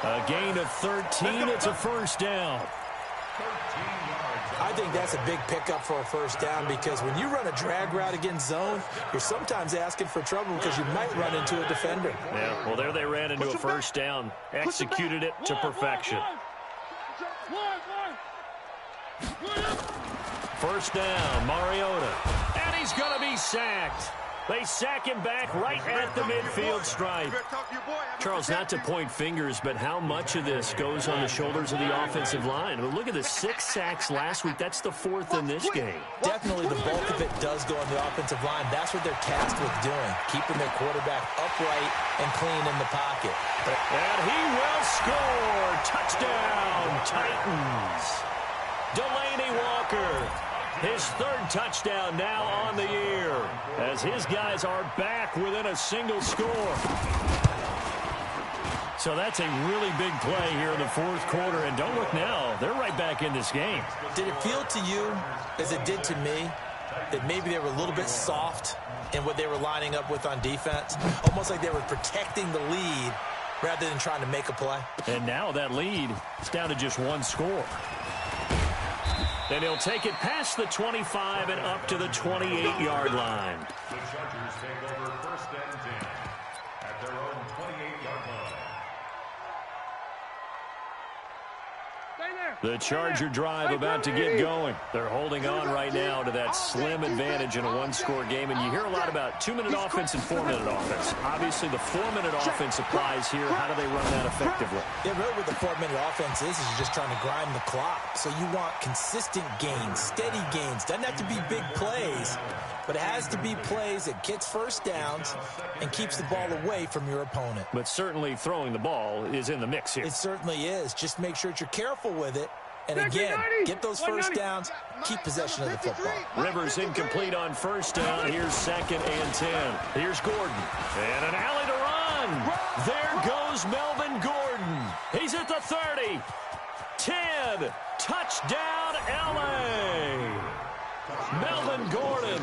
A gain of 13. It's a 1st down. I think that's a big pickup for a 1st down because when you run a drag route against zone, you're sometimes asking for trouble because you might run into a defender. Yeah, well, there they ran into a 1st down. Executed it to perfection. 1st down, Mariota. And he's going to be sacked. They sack him back right at the midfield stripe. Charles, not to point fingers, but how much of this goes on the shoulders of the offensive line? I mean, look at the 6 sacks last week. That's the 4th in this game. Definitely the bulk of it does go on the offensive line. That's what they're tasked with doing, keeping their quarterback upright and clean in the pocket. And he will score. Touchdown, Titans. Delaney Walker. His 3rd touchdown now on the year as his guys are back within a single score. So that's a really big play here in the 4th quarter. And don't look now, they're right back in this game. Did it feel to you, as it did to me, that maybe they were a little bit soft in what they were lining up with on defense? Almost like they were protecting the lead rather than trying to make a play. And now that lead is down to just 1 score. And he'll take it past the 25 and up to the 28-yard line. The Chargers take over 1st and 10 at their own 28-yard line. The Charger drive about to get going. They're holding on right now to that slim advantage in a 1-score game. And you hear a lot about 2-minute offense and 4-minute offense. Obviously, the 4-minute offense applies here. How do they run that effectively? Yeah, really what the 4-minute offense is you're just trying to grind the clock. So you want consistent gains, steady gains. Doesn't have to be big plays, but it has to be plays that gets 1st downs and keeps the ball away from your opponent. But certainly throwing the ball is in the mix here. It certainly is. Just make sure that you're careful with it. And again, get those 1st downs, keep possession of the football. Rivers incomplete on 1st down. Here's 2nd and 10. Here's Gordon. And an alley to run. There goes Melvin Gordon. He's at the 30. 10. Touchdown, L.A. Melvin Gordon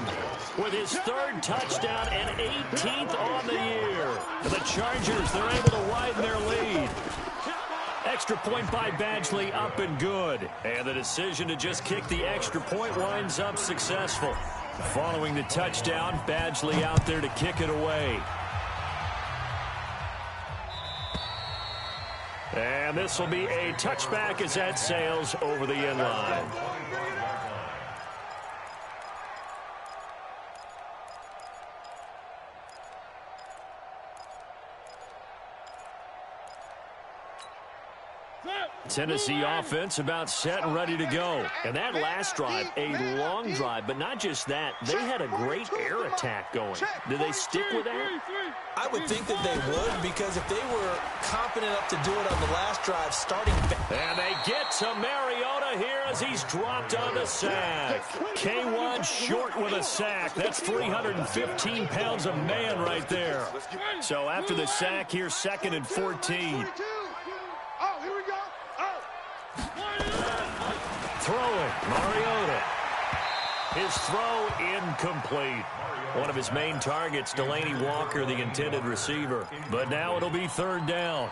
with his 3rd touchdown and 18th on the year. The Chargers, they're able to widen their lead. Extra point by Badgley, up and good. And the decision to just kick the extra point winds up successful. Following the touchdown, Badgley out there to kick it away. And this will be a touchback as that sails over the end line. Tennessee offense about set and ready to go. And that last drive, a long drive, but not just that, they had a great air attack going. Did they stick with that? I would think that they would, because if they were confident enough to do it on the last drive, starting back. And they get to Mariota here as he's dropped on the sack. K1 short with a sack. That's 315 pounds of man right there. So after the sack, here's 2nd and 14. Oh, here we go. Throwing, Mariota. His throw incomplete. One of his main targets, Delaney Walker, the intended receiver. But now it'll be 3rd down.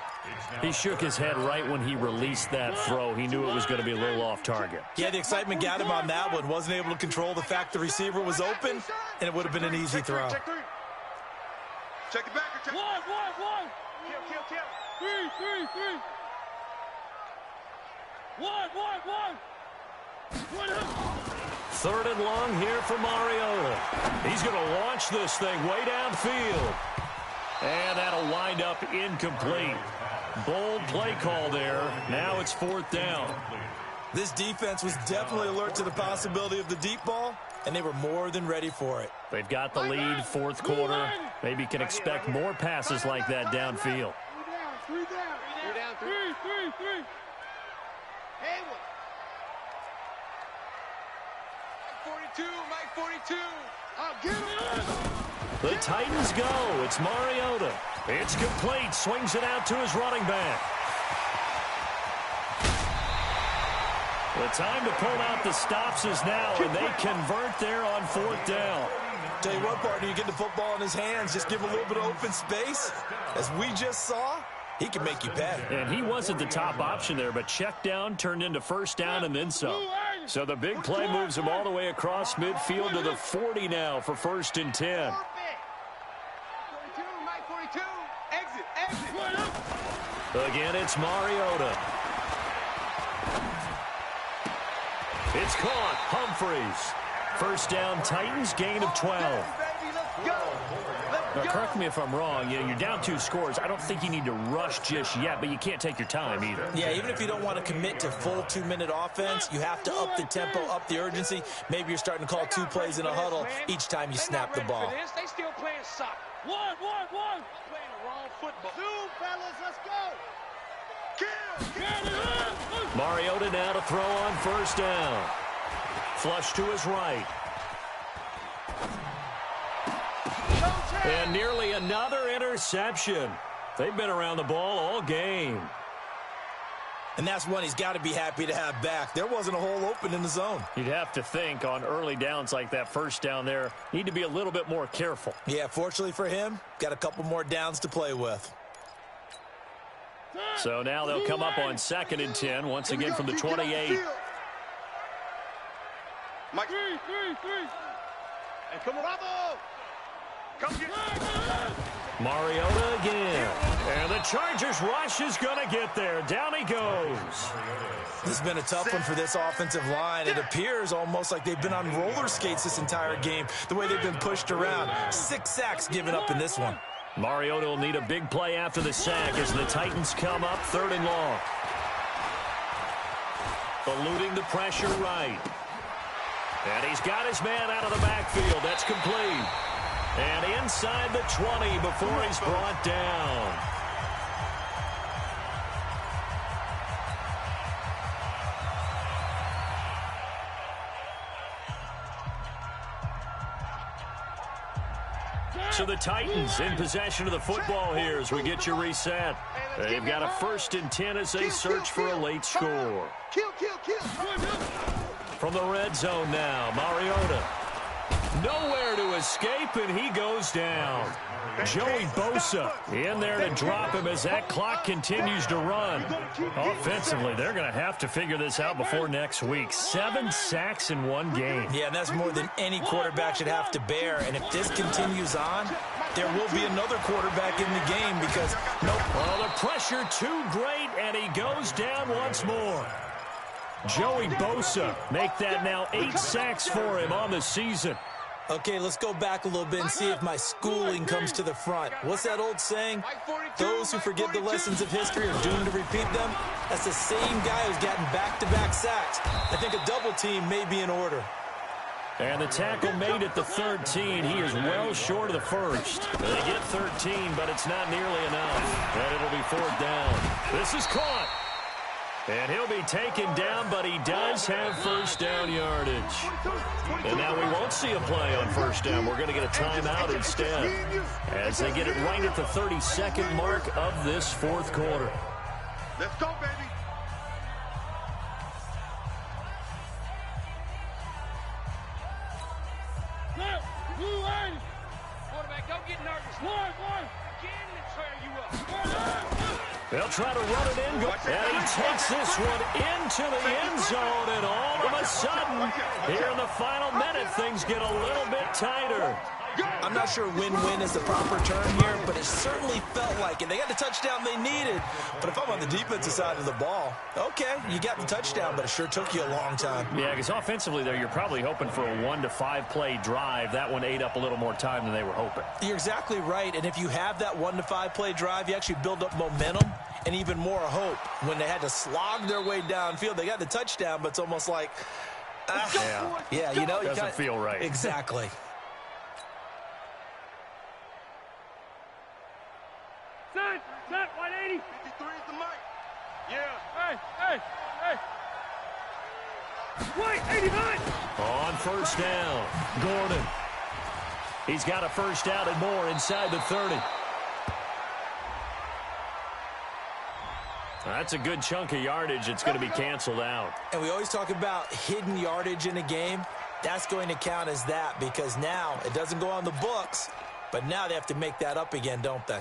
He shook his head right when he released that throw. He knew it was going to be a little off target. Yeah, the excitement got him on that one. Wasn't able to control the fact the receiver was open, and it would have been an easy throw. Check it back. One. Kill. 3. 1. 3rd and long here for Mariota. He's going to launch this thing way downfield. And that'll wind up incomplete. Bold play call there. Now it's 4th down. This defense was definitely alert to the possibility of the deep ball, and they were more than ready for it. They've got the lead, 4th quarter. Maybe can expect more passes like that downfield. 3 down. 3. Hayward. Mike 42. I'll get him. The Titans go. It's Mariota. It's complete. Swings it out to his running back. The time to pull out the stops is now, and they convert there on 4th down. Tell you what, partner, you get the football in his hands, just give him a little bit of open space. As we just saw, he can make you pay. And he wasn't the top option there, but check down turned into 1st down and then some. So the big play moves him all the way across midfield to the 40 now for 1st and 10. 42, Mike 42. Exit. Again, it's Mariota. It's caught. Humphreys. 1st down, Titans, gain of 12. Now, correct me if I'm wrong. You're down 2 scores. I don't think you need to rush just yet, but you can't take your time either. Yeah, even if you don't want to commit to full 2-minute offense, you have to up the tempo, up the urgency. Maybe you're starting to call 2 plays in a huddle each time you snap the ball. They still playing soccer. One. Playing the wrong football. 2, fellas, let's go. Kill. Mariota now to throw on 1st down. Flush to his right. And nearly another interception. They've been around the ball all game. And that's one he's got to be happy to have back. There wasn't a hole open in the zone. You'd have to think on early downs like that 1st down there, need to be a little bit more careful. Yeah, fortunately for him, got a couple more downs to play with. So now they'll come up on 2nd and 10, once again from the 28. Mike. 3. And come on, Bravo. Come get it. Mariota again. And the Chargers rush is going to get there. Down he goes. This has been a tough one for this offensive line. It appears almost like they've been on roller skates this entire game, the way they've been pushed around. 6 sacks given up in this one. Mariota will need a big play after the sack as the Titans come up 3rd and long. Eluding the pressure right. And he's got his man out of the backfield. That's complete. And inside the 20 before he's brought down. So the Titans in possession of the football here as we get you reset. They've got a 1st and 10 as they search for a late score. Kill. From the red zone now, Mariota. Nowhere to escape, and he goes down. Joey Bosa in there to drop him as that clock continues to run. Offensively, they're going to have to figure this out before next week. 7 sacks in one game. Yeah, and that's more than any quarterback should have to bear. And if this continues on, there will be another quarterback in the game because well, the pressure too great, and he goes down once more. Joey Bosa make that now 8 sacks for him on the season. Okay, let's go back a little bit and see if my schooling comes to the front. What's that old saying? Those who forget the lessons of history are doomed to repeat them. That's the same guy who's gotten back-to-back sacks. I think a double team may be in order. And the tackle made at the 13. He is well short of the first. They get 13, but it's not nearly enough. And it'll be 4th down. This is caught. And he'll be taken down, but he does have 1st down yardage. And now we won't see a play on 1st down. We're going to get a timeout instead as they get it right at the 32nd mark of this 4th quarter. Let's go, baby. Quarterback, don't get nervous. One. Again, let's tear you up. They'll try to run it in. And he takes this one into the end zone. And all of a sudden, here in the final minute, things get a little bit tighter. I'm not sure win-win is the proper term here, but it certainly felt like it. They got the touchdown they needed. But if I'm on the defensive side of the ball, okay, you got the touchdown, but it sure took you a long time. Yeah, because offensively there, you're probably hoping for a 1 to 5 play drive. That one ate up a little more time than they were hoping. You're exactly right. And if you have that 1 to 5 play drive, you actually build up momentum and even more hope. When they had to slog their way downfield, they got the touchdown, but it's almost like, yeah, you know, doesn't feel right. Exactly. Set, 180. 53 is the mic. Yeah. Hey. Wait, 89. On 1st down, Gordon. He's got a 1st down and more inside the 30. That's a good chunk of yardage. It's going to be canceled out. And we always talk about hidden yardage in a game. That's going to count as that because now it doesn't go on the books, but now they have to make that up again, don't they?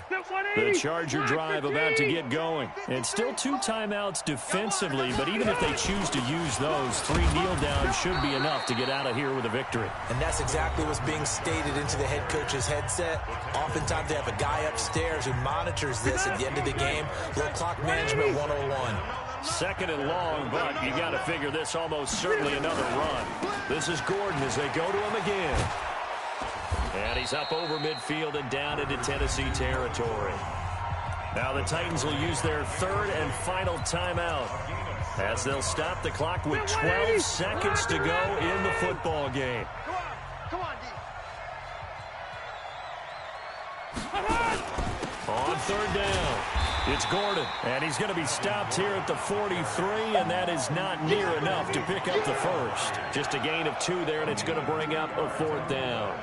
The Charger drive about to get going. And still 2 timeouts defensively, but even if they choose to use those, 3 kneel downs should be enough to get out of here with a victory. And that's exactly what's being stated into the head coach's headset. Oftentimes they have a guy upstairs who monitors this at the end of the game. Little clock management 101. 2nd and long, but you got to figure this almost certainly another run. This is Gordon as they go to him again. And he's up over midfield and down into Tennessee territory. Now the Titans will use their 3rd and final timeout as they'll stop the clock with 12 seconds to go in the football game. Come on, D. On 3rd down, it's Gordon, and he's going to be stopped here at the 43, and that is not near enough to pick up the 1st. Just a gain of 2 there, and it's going to bring up a 4th down.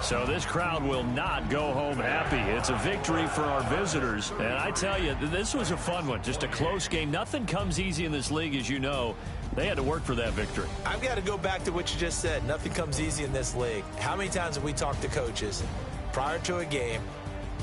So this crowd will not go home happy. It's a victory for our visitors. And I tell you, this was a fun one. Just a close game. Nothing comes easy in this league, as you know. They had to work for that victory. I've got to go back to what you just said. Nothing comes easy in this league. How many times have we talked to coaches prior to a game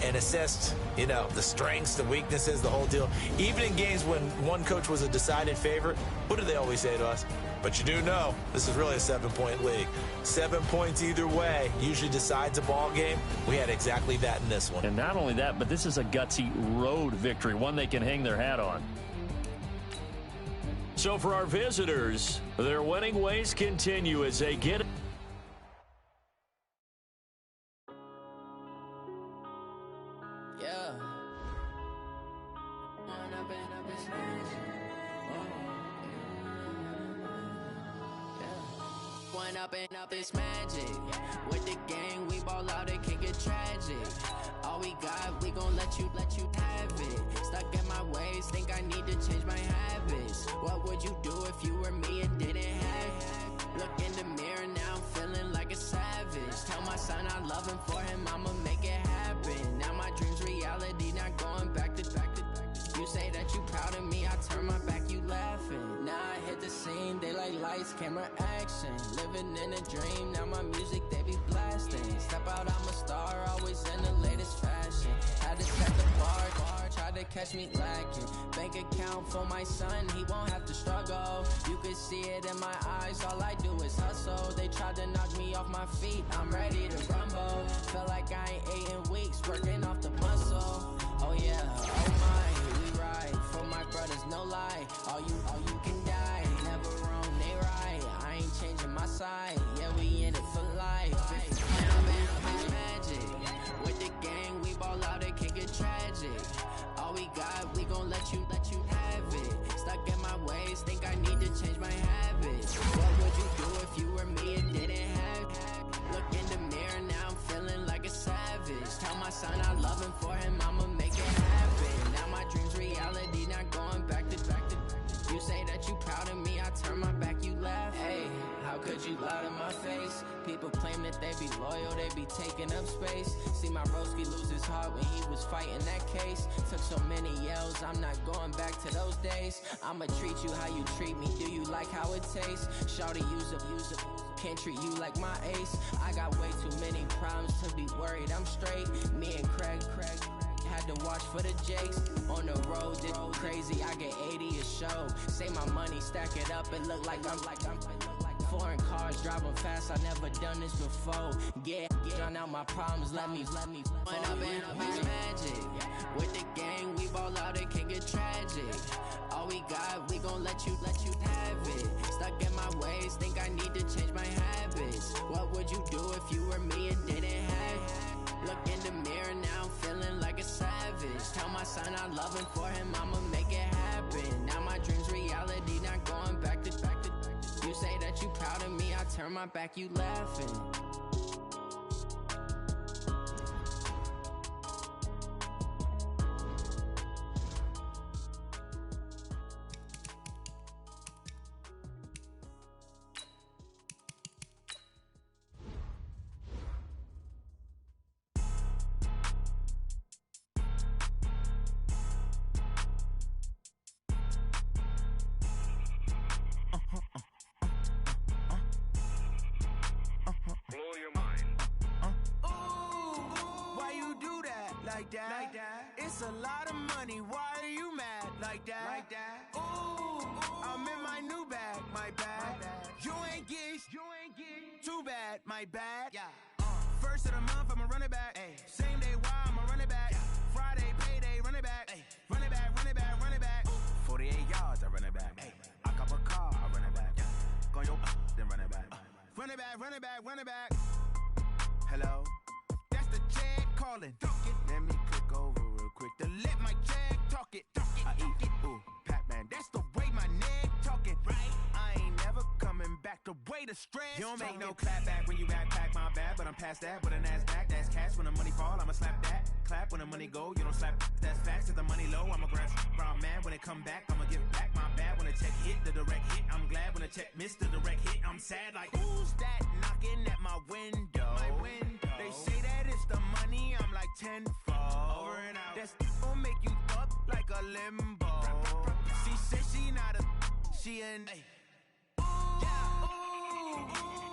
and assessed, you know, the strengths, the weaknesses, the whole deal? Even in games when one coach was a decided favorite, what do they always say to us? But you do know this is really a 7-point league. 7 points either way usually decides a ball game. We had exactly that in this one. And not only that, but this is a gutsy road victory, one they can hang their hat on. So for our visitors, their winning ways continue as they get it. Up this magic with the gang, we ball out, it can get tragic. All we got, we gon' let you have it. Stuck in my ways, think I need to change my habits. What would you do if you were me and didn't have it? Look in the mirror now, I'm feeling like a savage. Tell my son loving for him, I'ma make it happen. Now my dream's reality, not going back to. You say that you proud of me, I turn my back, you laughing. Now I hit the scene, they like lights, camera, action. Living in a dream, now my music, they be blasting. Step out, I'm a star, always in the latest fashion. Had to set the bar, tried to catch me lacking. Bank account for my son, he won't have to struggle. You could see it in my eyes, all I do is hustle. They tried to knock me off my feet, I'm ready to rumble. Felt like I ain't ate in weeks, working off the muscle. Oh yeah, oh my, we ride for my brothers, no lie. All you can die, never wrong, they right. I ain't changing my side, yeah, we in it for life. Now it's magic. With the gang, we ball out, it can get tragic. All we got, we gon' let you have it. Stuck in my ways, think I need to change my habits. What would you do if you were me and didn't have it? Look in the mirror, now I'm feeling like a savage. Tell my son I love him, for him I'ma make it happen. Now my dream's reality, not going back to. You say that you proud of me, I turn my back, you laugh. Hey, how could you lie to my face? People claim that they be loyal, they be taking up space. See my broski lose his heart when he was fighting that case. Took so many yells, I'm not going back to those days. I'ma treat you how you treat me, do you like how it tastes? Shawty, use up, can't treat you like my ace. I got way too many problems to be worried, I'm straight. Me and Craig had to watch for the Jakes. On the road, did crazy, I get 80 a show. Say my money, stack it up, it look like I'm foreign cars, driving fast, I never done this before. Yeah, drown out my problems, let me When I've been magic. With the gang, we ball out, it can get tragic. All we got, we gon' let you have it. Stuck in my ways, think I need to change my habits. What would you do if you were me and didn't have it? Look in the mirror, now I'm feeling like a savage. Tell my son I love him, for him I'ma make it happen. Now my dream's reality, not going back to. You say that you proud of me, I turn my back, you laughing. Like that. It's a lot of money, why are you mad? Like that. Ooh, I'm in my new bag, my bad. You ain't get too bad, my bad. Yeah. First of the month, I'ma run it back. Ay. Same day, why I'ma run it back. Yeah. Friday, payday, run it back. Ay. Run it back, run it back, run it back. 48 yards, I run it back. Ay. I cop a car, I run it back. Yeah. Go your then run it back. Run it back, run it back, run it back. Hello? That's the check calling. Let me click over real quick to let my check talk it. I eat it, ooh, Pac-Man. That's the way my neck talking. Right? I ain't never coming back the way the stress. You don't make no clap back when you backpack, my bad. But I'm past that with a NASDAQ. That's cash when the money fall, I'ma slap that. Clap when the money go, you don't slap. That's facts. If the money low, I'ma grab brown man. When it come back, I'ma give back my bad. When the check hit, the direct hit. I'm glad when the check missed the direct hit. I'm sad like, who's that knocking at my window? My window. They say that it's the money, I'm like tenfold. Over and out. That's gon' make you up like a limbo. She said she not a, she an.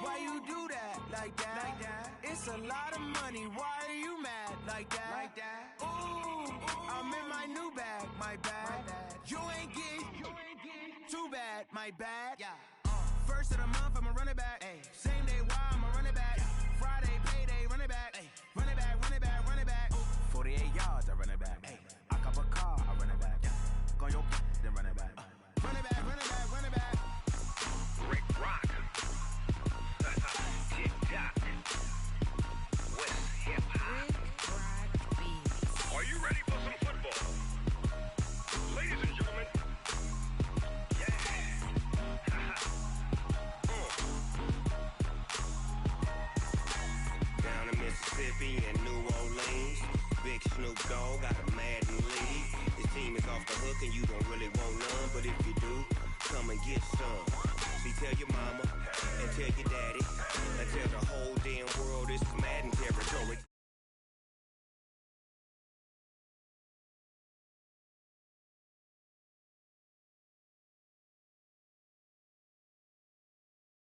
Why you do that? Like that? It's a lot of money, why are you mad? Like that? Ooh, I'm in my new bag, my bad. You ain't get too bad, my bad. Yeah. First of the month, I'ma run it back. Ay. Same day, why I'ma run it back. Friday, payday, run it back. Ay. Run it back, run it back, run it back. 48 yards, I run it back. Ay. I cop a car, I run it back. Yeah. Go your then run it back. Run it back, run it back, run it back. Rick Rock. TikTok. West Hip Hop. Are you ready for some football? Ladies and gentlemen. Yeah. Down in Mississippi and New Orleans, Big Snoop Dogg got a Madden league. His team is off the hook and you don't really want none, but if you do, come and get some. See, tell your mama and tell your daddy,